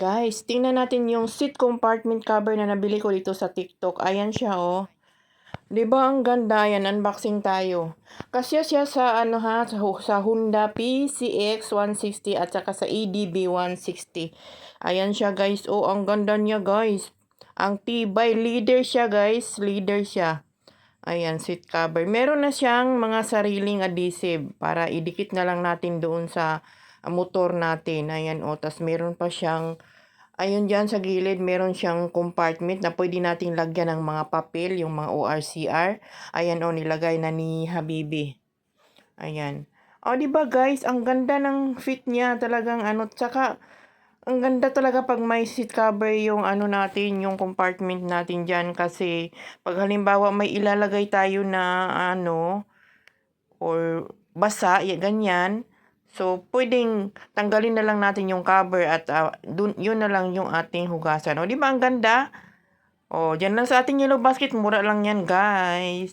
Guys, tingnan natin yung seat compartment cover na nabili ko dito sa TikTok. Ayan siya, oh. 'Di ba ang ganda? Ayan, unboxing tayo. Kasya siya sa sa Honda PCX 160 at saka sa EDB 160. Ayan siya, guys. Oh, ang ganda niya, guys. Ang tibay, leader siya, guys. Leader siya. Ayan, seat cover. Meron na siyang mga sariling adhesive para idikit na lang natin doon sa motor natin. Ayan, oh. Tas meron pa siyang ayun diyan sa gilid meron siyang compartment na pwede nating lagyan ng mga papel, yung mga ORCR. Ayan o, nilagay na ni Habibi. Ayan. O, di ba guys, ang ganda ng fit niya talagang tsaka ang ganda talaga pag may seat cover yung natin, yung compartment natin diyan kasi pag halimbawa may ilalagay tayo na or basa, ganyan. So, pwedeng tanggalin na lang natin yung cover at yun na lang yung ating hugasan. O, di ba ang ganda? O, dyan lang sa ating yellow basket. Mura lang yan, guys.